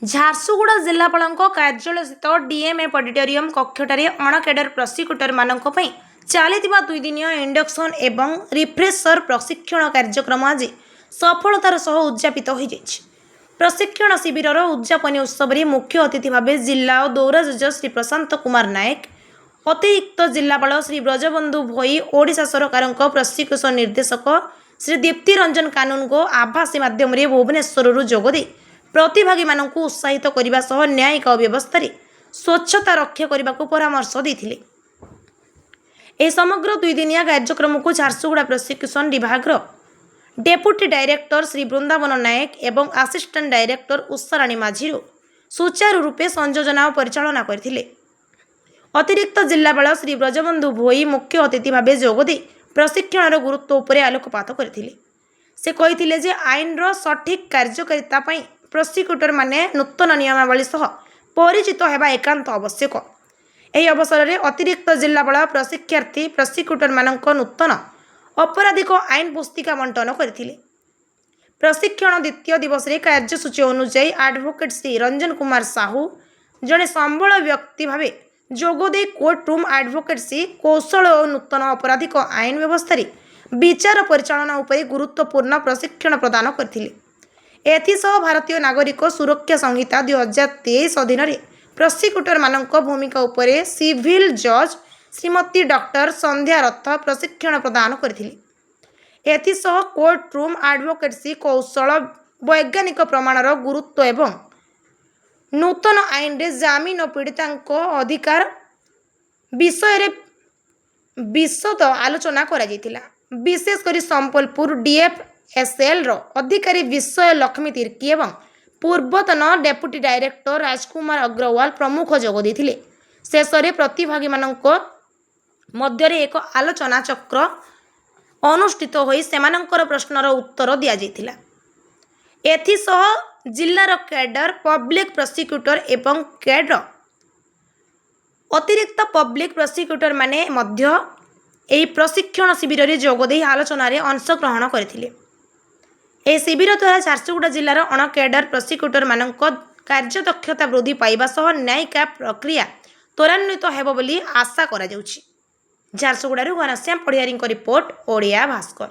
ଝାରସୁଗୁଡ଼ା ଜିଲ୍ଲାପାଳଙ୍କ କାର୍ଯ୍ୟାଳୟସ୍ଥିତ DMF auditorium କକ୍ଷଠାରେ ଅଣକ୍ୟାଡର ପ୍ରସିକ୍ୟୁଟରମାନଙ୍କ ପାଇଁ ଚାଲିଥିବା 2 ଦିନିଆ ଇଣ୍ଡକ୍ସନ୍ ଏବଂ ରିଫ୍ରେଶର ପ୍ରଶିକ୍ଷଣ କାର୍ଯ୍ୟକ୍ରମ ଆଜି ସଫଳତାର ସହ ଉଦ୍ଯାପିତ ହୋଇଯାଇଛି। ପ୍ରଶିକ୍ଷଣ ଶିବିରର ଉଦ୍ଯାପନୀ ଉତ୍ସବରେ ମୁଖ୍ୟ ଅତିଥି ଭାବେ ଜିଲ୍ଲା ଓ ଦୌରାଜଜ ଶ୍ରୀ ପ୍ରଶାନ୍ତ କୁମାର ନାୟକ, ଅତିରିକ୍ତ ଜିଲ୍ଲାପାଳ ଶ୍ରୀ ବ୍ରଜବନ୍ଧୁ ଭୋଇ, ଓଡ଼ିଶା ସରକାରଙ୍କ ପ୍ରସିକ୍ୟୁସନ ନିର୍ଦ୍ଦେଶକ ଶ୍ରୀ ଦୀପ୍ତି ରଞ୍ଜନ କାନୁନଗୋ ଆଭାସୀ ମାଧ୍ୟମରେ ଭୁବନେଶ୍ୱରରୁ ଯୋଗଦେଇ ପ୍ରତିଭାଗୀମାନଙ୍କୁ ଉତ୍ସାହିତ କରିବା ସହ ନ୍ୟାୟିକ ବ୍ୟବସ୍ଥାରେ ସ୍ୱଚ୍ଛତା ରକ୍ଷା କରିବାକୁ ପରାମର୍ଶ ଦେଇଥିଲେ। ଏହି ସମଗ୍ର 2 ଦିନିଆ କାର୍ଯ୍ୟକ୍ରମକୁ ଝାରସୁଗୁଡ଼ା ପ୍ରସିକ୍ୟୁସନ ବିଭାଗର ଡେପୁଟି ଡାଇରେକ୍ଟର ଶ୍ରୀ ବୃନ୍ଦାବନ ନାୟକ ଏବଂ ଆସିଷ୍ଟାଣ୍ଟ ଡାଇରେକ୍ଟର ଉଷାରାଣୀ ମାଝୀରୁ ସୁଚାରୁ ରୂପେ ସଂଯୋଜନା ଓ ପରିଚାଳନା କରିଥିଲେ। ଅତିରିକ୍ତ ଜିଲ୍ଲାପାଳ ଶ୍ରୀ ବ୍ରଜବନ୍ଧୁ ଭୋଇ ମୁଖ୍ୟ ଅତିଥି ଭାବେ ଯୋଗଦେଇ ପ୍ରଶିକ୍ଷଣର ଗୁରୁତ୍ୱ ଉପରେ ଆଲୋକପାତ କରିଥିଲେ। ସେ କହିଥିଲେ ଯେ ଆଇନର ସଠିକ୍ କାର୍ଯ୍ୟକାରିତା ପାଇଁ ପ୍ରସିକ୍ୟୁଟରମାନେ ନୂତନ ନିୟମାବଳୀ ସହ ପରିଚିତ ହେବା ଏକାନ୍ତ ଆବଶ୍ୟକ। ଏହି ଅବସରରେ ଅତିରିକ୍ତ ଜିଲ୍ଲାପାଳ ପ୍ରଶିକ୍ଷାର୍ଥୀ ପ୍ରସିକ୍ୟୁଟରମାନଙ୍କ ନୂତନ ଅପରାଧିକ ଆଇନ ପୁସ୍ତିକା ବଣ୍ଟନ କରିଥିଲେ। ପ୍ରଶିକ୍ଷଣ ଦ୍ୱିତୀୟ ଦିବସରେ କାର୍ଯ୍ୟସୂଚୀ ଅନୁଯାୟୀ ଆଡଭୋକେଟ୍ ଶ୍ରୀ ରଞ୍ଜନ କୁମାର ସାହୁ ଜଣେ ସମ୍ବଳ ବ୍ୟକ୍ତି ଭାବେ ଯୋଗଦେଇ କୋର୍ଟ ରୁମ୍ ଆଡଭୋକେଟ୍ସି କୌଶଳ ଓ ନୂତନ ଅପରାଧିକ ଆଇନ ବ୍ୟବସ୍ଥାରେ ବିଚାର ପରିଚାଳନା ଉପରେ ଗୁରୁତ୍ୱପୂର୍ଣ୍ଣ ପ୍ରଶିକ୍ଷଣ ପ୍ରଦାନ କରିଥିଲେ। ଏଥିସହ ଭାରତୀୟ ନାଗରିକ ସୁରକ୍ଷା ସଂହିତା 2023 ଅଧୀନରେ ପ୍ରସିକ୍ୟୁଟରମାନଙ୍କ ଭୂମିକା ଉପରେ ସିଭିଲ ଜଜ୍ ଶ୍ରୀମତୀ ଡକ୍ଟର ସନ୍ଧ୍ୟା ରଥ ପ୍ରଶିକ୍ଷଣ ପ୍ରଦାନ କରିଥିଲେ। ଏଥିସହ କୋର୍ଟ ରୁମ୍ ଆଡଭୋକେଟ୍ସି କୌଶଳ, ବୈଜ୍ଞାନିକ ପ୍ରମାଣର ଗୁରୁତ୍ୱ ଏବଂ ନୂତନ ଆଇନରେ ଜାମିନ ଓ ପୀଡ଼ିତାଙ୍କ ଅଧିକାର ବିଷୟରେ ବିଶଦ ଆଲୋଚନା କରାଯାଇଥିଲା। ବିଶେଷ କରି ସମ୍ବଲପୁର DFSLର ଅଧିକାରୀ ବିଷୟ ଲକ୍ଷ୍ମୀ ତିର୍କୀ ଏବଂ ପୂର୍ବତନ ଡେପୁଟି ଡାଇରେକ୍ଟର ରାଜକୁମାର ଅଗ୍ରୱାଲ ପ୍ରମୁଖ ଯୋଗ ଦେଇଥିଲେ। ଶେଷରେ ପ୍ରତିଭାଗୀମାନଙ୍କ ମଧ୍ୟରେ ଏକ ଆଲୋଚନା ଚକ୍ର ଅନୁଷ୍ଠିତ ହୋଇ ସେମାନଙ୍କର ପ୍ରଶ୍ନର ଉତ୍ତର ଦିଆଯାଇଥିଲା। ଏଥିସହ ଜିଲ୍ଲାର କ୍ୟାଡର ପବ୍ଲିକ୍ ପ୍ରସିକ୍ୟୁଟର ଏବଂ କ୍ୟାଡର ଅତିରିକ୍ତ ପବ୍ଲିକ୍ ପ୍ରସିକ୍ୟୁଟରମାନେ ମଧ୍ୟ ଏହି ପ୍ରଶିକ୍ଷଣ ଶିବିରରେ ଯୋଗଦେଇ ଆଲୋଚନାରେ ଅଂଶଗ୍ରହଣ କରିଥିଲେ। ଏହି ଶିବିର ଦ୍ୱାରା ଝାରସୁଗୁଡ଼ା ଜିଲ୍ଲାର ଅଣକ୍ୟାଡର ପ୍ରସିକ୍ୟୁଟରମାନଙ୍କ କାର୍ଯ୍ୟଦକ୍ଷତା ବୃଦ୍ଧି ପାଇବା ସହ ନ୍ୟାୟିକ ପ୍ରକ୍ରିୟା ତ୍ୱରାନ୍ୱିତ ହେବ ବୋଲି ଆଶା କରାଯାଉଛି। ଝାରସୁଗୁଡ଼ାରୁ ଘନଶ୍ୟାମ ପଡ଼ିହାରୀଙ୍କ ରିପୋର୍ଟ, ଓଡ଼ିଆ ଭାସ୍କର।